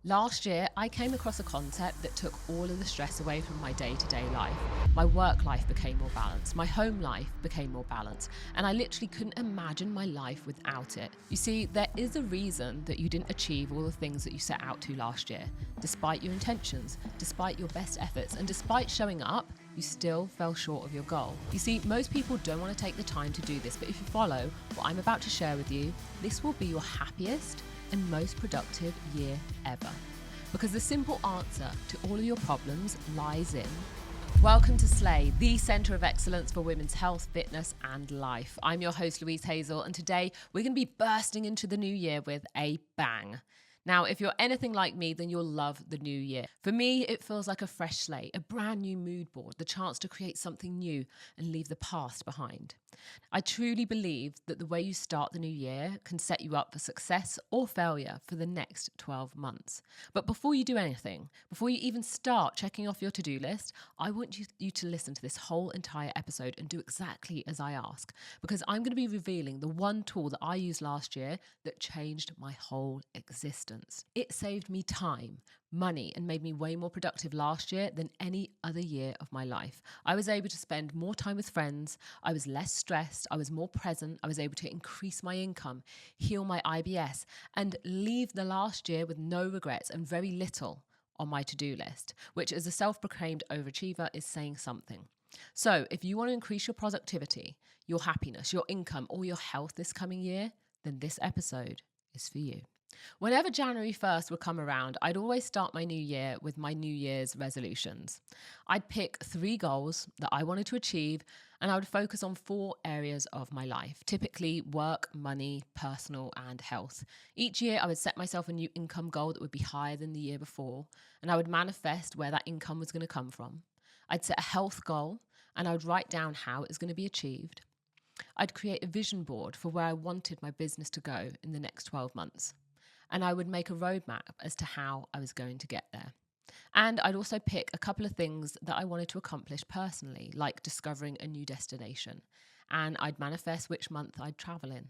Last year, I came across a concept that took all of the stress away from my day-to-day life. My work life became more balanced, my home life became more balanced, and I literally couldn't imagine my life without it. You see, there is a reason that you didn't achieve all the things that you set out to last year. Despite your intentions, despite your best efforts, and despite showing up, you still fell short of your goal. You see, most people don't want to take the time to do this, but if you follow what I'm about to share with you, this will be your happiest and most productive year ever. Because the simple answer to all of your problems lies in. Welcome to Slay, the centre of excellence for women's health, fitness, and life. I'm your host, Louise Hazel, and today we're going to be bursting into the new year with a bang. Now, if you're anything like me, then you'll love the new year. For me, it feels like a fresh slate, a brand new mood board, the chance to create something new and leave the past behind. I truly believe that the way you start the new year can set you up for success or failure for the next 12 months. But before you do anything, before you even start checking off your to-do list, I want you to listen to this whole entire episode and do exactly as I ask, because I'm going to be revealing the one tool that I used last year that changed my whole existence. It saved me time, money, and made me way more productive last year than any other year of my life. I was able to spend more time with friends. I was less stressed. I was more present. I was able to increase my income, heal my IBS, and leave the last year with no regrets and very little on my to-do list, which as a self-proclaimed overachiever is saying something. So if you want to increase your productivity, your happiness, your income, or your health this coming year, then this episode is for you. Whenever January 1st would come around, I'd always start my new year with my New Year's resolutions. I'd pick 3 goals that I wanted to achieve, and I would focus on 4 areas of my life, typically work, money, personal, and health. Each year, I would set myself a new income goal that would be higher than the year before, and I would manifest where that income was going to come from. I'd set a health goal, and I would write down how it was going to be achieved. I'd create a vision board for where I wanted my business to go in the next 12 months. And I would make a roadmap as to how I was going to get there. And I'd also pick a couple of things that I wanted to accomplish personally, like discovering a new destination. And I'd manifest which month I'd travel in.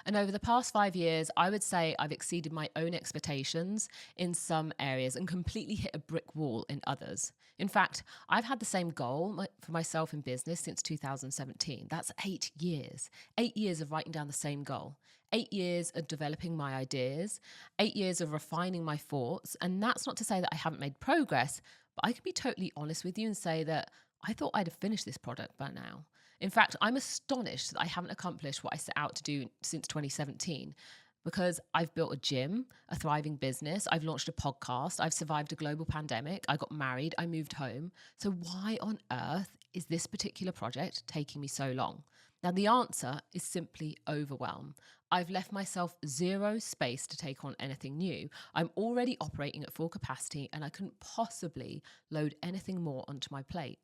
And over the past 5 years, I would say I've exceeded my own expectations in some areas and completely hit a brick wall in others. In fact, I've had the same goal for myself in business since 2017. That's 8 years. 8 years of writing down the same goal. 8 years of developing my ideas, 8 years of refining my thoughts. And that's not to say that I haven't made progress, but I can be totally honest with you and say that I thought I'd have finished this product by now. In fact, I'm astonished that I haven't accomplished what I set out to do since 2017, because I've built a gym, a thriving business, I've launched a podcast, I've survived a global pandemic, I got married, I moved home. So why on earth is this particular project taking me so long? Now, the answer is simply overwhelm. I've left myself zero space to take on anything new. I'm already operating at full capacity and I couldn't possibly load anything more onto my plate,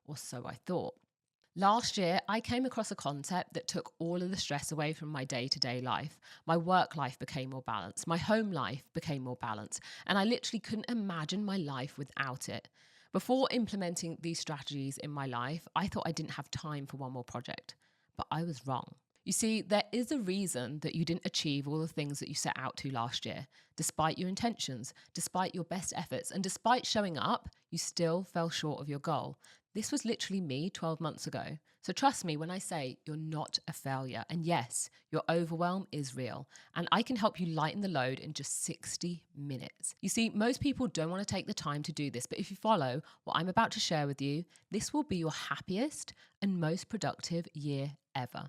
or so I thought. Last year, I came across a concept that took all of the stress away from my day-to-day life. My work life became more balanced. My home life became more balanced. And I literally couldn't imagine my life without it. Before implementing these strategies in my life, I thought I didn't have time for one more project. But I was wrong. You see, there is a reason that you didn't achieve all the things that you set out to last year. Despite your intentions, despite your best efforts, and despite showing up, you still fell short of your goal. This was literally me 12 months ago. So trust me when I say you're not a failure. And yes, your overwhelm is real. And I can help you lighten the load in just 60 minutes. You see, most people don't want to take the time to do this. But if you follow what I'm about to share with you, this will be your happiest and most productive year ever.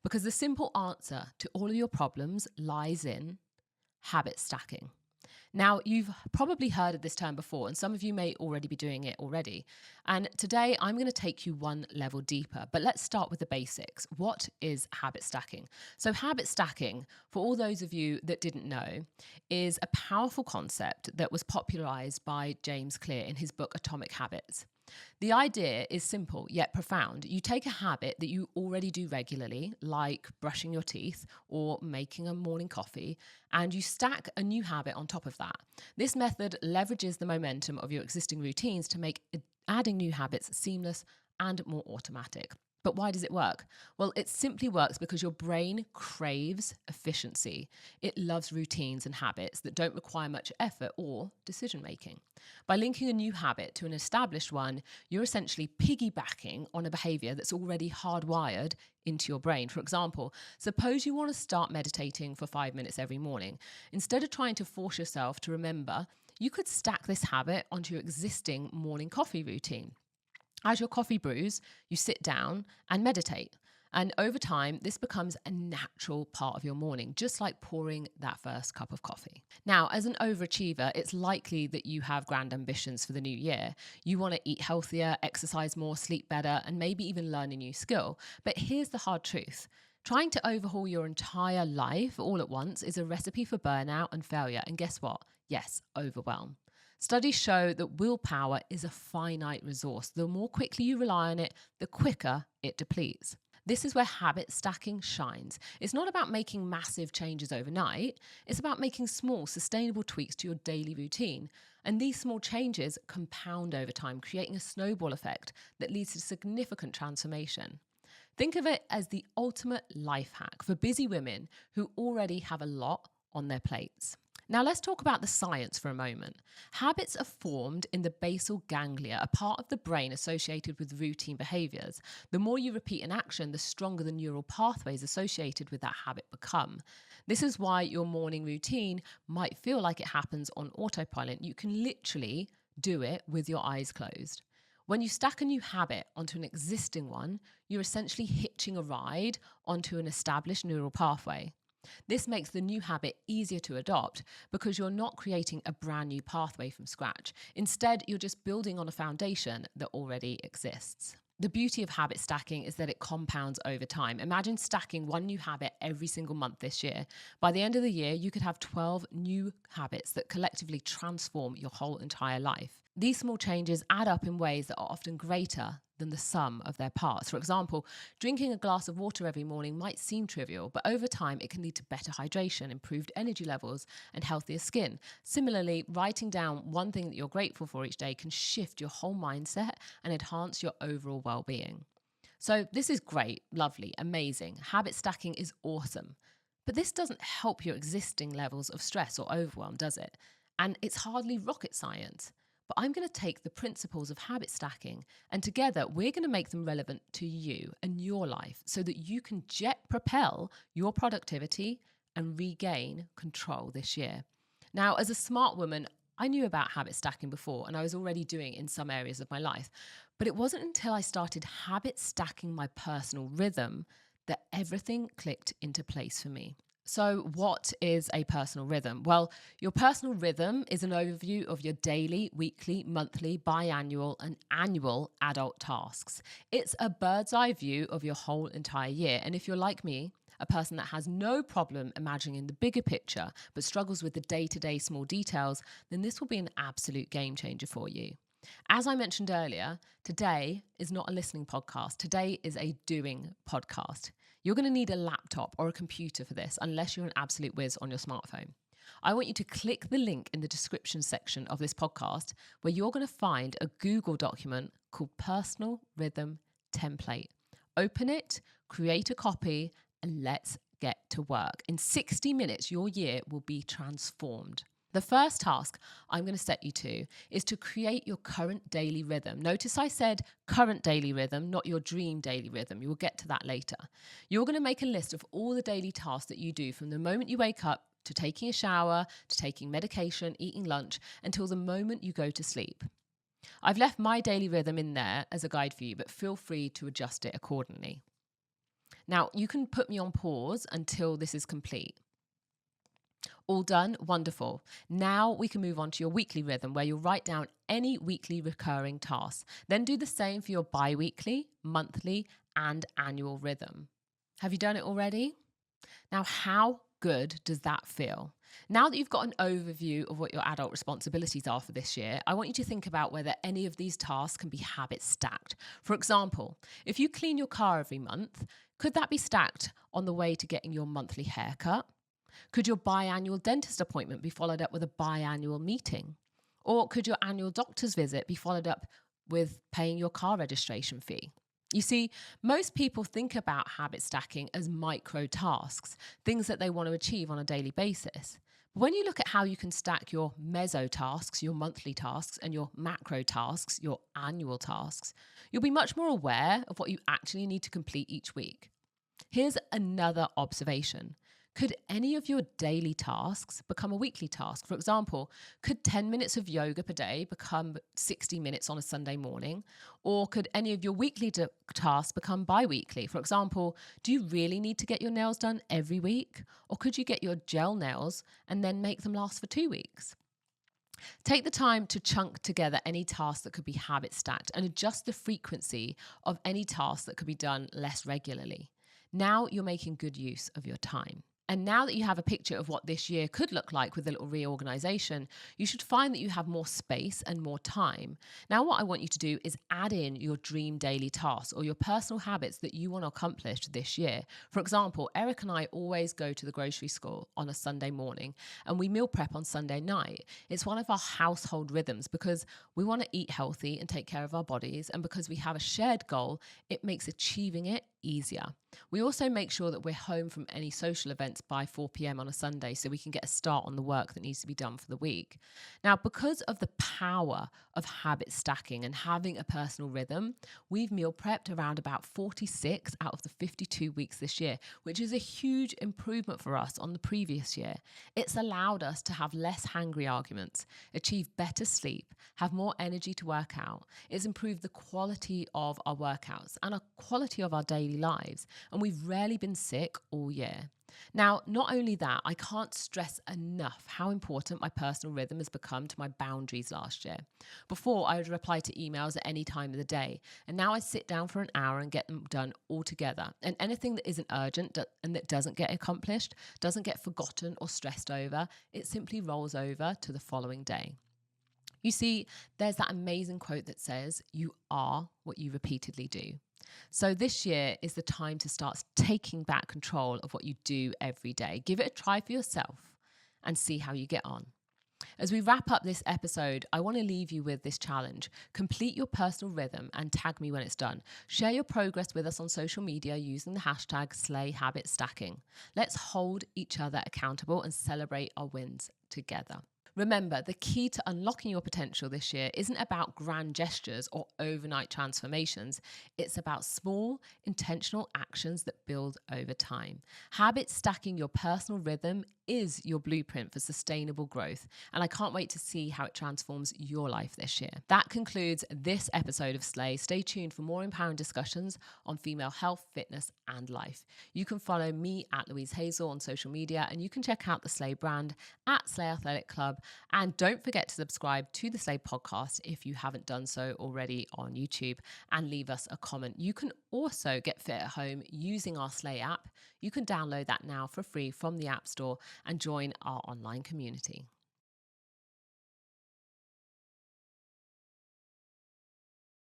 Because the simple answer to all of your problems lies in habit stacking. Now, you've probably heard of this term before, and some of you may already be doing it already. And today I'm going to take you one level deeper, but let's start with the basics. What is habit stacking? So habit stacking, for all those of you that didn't know, is a powerful concept that was popularized by James Clear in his book, Atomic Habits. The idea is simple yet profound. You take a habit that you already do regularly, like brushing your teeth or making a morning coffee, and you stack a new habit on top of that. This method leverages the momentum of your existing routines to make adding new habits seamless and more automatic. But why does it work? Well, it simply works because your brain craves efficiency. It loves routines and habits that don't require much effort or decision making. By linking a new habit to an established one, you're essentially piggybacking on a behavior that's already hardwired into your brain. For example, suppose you want to start meditating for 5 minutes every morning. Instead of trying to force yourself to remember, you could stack this habit onto your existing morning coffee routine. As your coffee brews, you sit down and meditate. And over time, this becomes a natural part of your morning, just like pouring that first cup of coffee. Now, as an overachiever, it's likely that you have grand ambitions for the new year. You want to eat healthier, exercise more, sleep better, and maybe even learn a new skill. But here's the hard truth. Trying to overhaul your entire life all at once is a recipe for burnout and failure. And guess what? Yes, overwhelm. Studies show that willpower is a finite resource. The more quickly you rely on it, the quicker it depletes. This is where habit stacking shines. It's not about making massive changes overnight. It's about making small, sustainable tweaks to your daily routine. And these small changes compound over time, creating a snowball effect that leads to significant transformation. Think of it as the ultimate life hack for busy women who already have a lot on their plates. Now let's talk about the science for a moment. Habits are formed in the basal ganglia, a part of the brain associated with routine behaviors. The more you repeat an action, the stronger the neural pathways associated with that habit become. This is why your morning routine might feel like it happens on autopilot. You can literally do it with your eyes closed. When you stack a new habit onto an existing one, you're essentially hitching a ride onto an established neural pathway. This makes the new habit easier to adopt because you're not creating a brand new pathway from scratch. Instead, you're just building on a foundation that already exists. The beauty of habit stacking is that it compounds over time. Imagine stacking one new habit every single month this year. By the end of the year, you could have 12 new habits that collectively transform your whole entire life. These small changes add up in ways that are often greater than the sum of their parts. For example, drinking a glass of water every morning might seem trivial, but over time it can lead to better hydration, improved energy levels, and healthier skin. Similarly, writing down one thing that you're grateful for each day can shift your whole mindset and enhance your overall well-being. So this is great, lovely, amazing. Habit stacking is awesome. But this doesn't help your existing levels of stress or overwhelm, does it? And it's hardly rocket science. But I'm going to take the principles of habit stacking and together we're going to make them relevant to you and your life so that you can jet propel your productivity and regain control this year. Now, as a smart woman, I knew about habit stacking before and I was already doing it in some areas of my life. But it wasn't until I started habit stacking my personal rhythm that everything clicked into place for me. So what is a personal rhythm? Well, your personal rhythm is an overview of your daily, weekly, monthly, biannual, and annual adult tasks. It's a bird's eye view of your whole entire year. And if you're like me, a person that has no problem imagining the bigger picture, but struggles with the day-to-day small details, then this will be an absolute game changer for you. As I mentioned earlier, today is not a listening podcast. Today is a doing podcast. You're going to need a laptop or a computer for this, unless you're an absolute whiz on your smartphone. I want you to click the link in the description section of this podcast where you're going to find a Google document called Personal Rhythm Template. Open it, create a copy, and let's get to work. In 60 minutes, your year will be transformed. The first task I'm going to set you to is to create your current daily rhythm. Notice I said current daily rhythm, not your dream daily rhythm. You will get to that later. You're going to make a list of all the daily tasks that you do from the moment you wake up to taking a shower, to taking medication, eating lunch, until the moment you go to sleep. I've left my daily rhythm in there as a guide for you, but feel free to adjust it accordingly. Now, you can put me on pause until this is complete. All done? Wonderful. Now we can move on to your weekly rhythm where you'll write down any weekly recurring tasks. Then do the same for your bi-weekly, monthly, and annual rhythm. Have you done it already? Now, how good does that feel? Now that you've got an overview of what your adult responsibilities are for this year, I want you to think about whether any of these tasks can be habit stacked. For example, if you clean your car every month, could that be stacked on the way to getting your monthly haircut? Could your biannual dentist appointment be followed up with a biannual meeting? Or could your annual doctor's visit be followed up with paying your car registration fee? You see, most people think about habit stacking as micro tasks, things that they want to achieve on a daily basis. But when you look at how you can stack your meso tasks, your monthly tasks, and your macro tasks, your annual tasks, you'll be much more aware of what you actually need to complete each week. Here's another observation. Could any of your daily tasks become a weekly task? For example, could 10 minutes of yoga per day become 60 minutes on a Sunday morning? Or could any of your weekly tasks become bi weekly? For example, do you really need to get your nails done every week? Or could you get your gel nails and then make them last for 2 weeks? Take the time to chunk together any task that could be habit stacked and adjust the frequency of any task that could be done less regularly. Now you're making good use of your time. And now that you have a picture of what this year could look like with a little reorganization, you should find that you have more space and more time. Now, what I want you to do is add in your dream daily tasks or your personal habits that you want to accomplish this year. For example, Eric and I always go to the grocery store on a Sunday morning and we meal prep on Sunday night. It's one of our household rhythms because we want to eat healthy and take care of our bodies. And because we have a shared goal, it makes achieving it easier. We also make sure that we're home from any social events by 4 p.m. on a Sunday so we can get a start on the work that needs to be done for the week. Now, because of the power of habit stacking and having a personal rhythm, we've meal prepped around about 46 out of the 52 weeks this year, which is a huge improvement for us on the previous year. It's allowed us to have less hangry arguments, achieve better sleep, have more energy to work out. It's improved the quality of our workouts and the quality of our daily lives. And we've rarely been sick all year. Now, not only that, I can't stress enough how important my personal rhythm has become to my boundaries last year. Before, I would reply to emails at any time of the day, and now I sit down for an hour and get them done all together. And anything that isn't urgent and that doesn't get accomplished, doesn't get forgotten or stressed over, it simply rolls over to the following day. You see, there's that amazing quote that says, "You are what you repeatedly do." So this year is the time to start taking back control of what you do every day. Give it a try for yourself and see how you get on. As we wrap up this episode, I want to leave you with this challenge. Complete your personal rhythm and tag me when it's done. Share your progress with us on social media using the hashtag #SlayHabitStacking. Let's hold each other accountable and celebrate our wins together. Remember, the key to unlocking your potential this year isn't about grand gestures or overnight transformations. It's about small, intentional actions that build over time. Habit stacking your personal rhythm is your blueprint for sustainable growth, and I can't wait to see how it transforms your life this year. That concludes this episode of Slay. Stay tuned for more empowering discussions on female health, fitness, and life. You can follow me at Louise Hazel on social media, and you can check out the Slay brand at Slay Athletic Club. And don't forget to subscribe to the Slay podcast if you haven't done so already on YouTube, and leave us a comment. You can also get fit at home using our Slay app. You can download that now for free from the App Store and join our online community.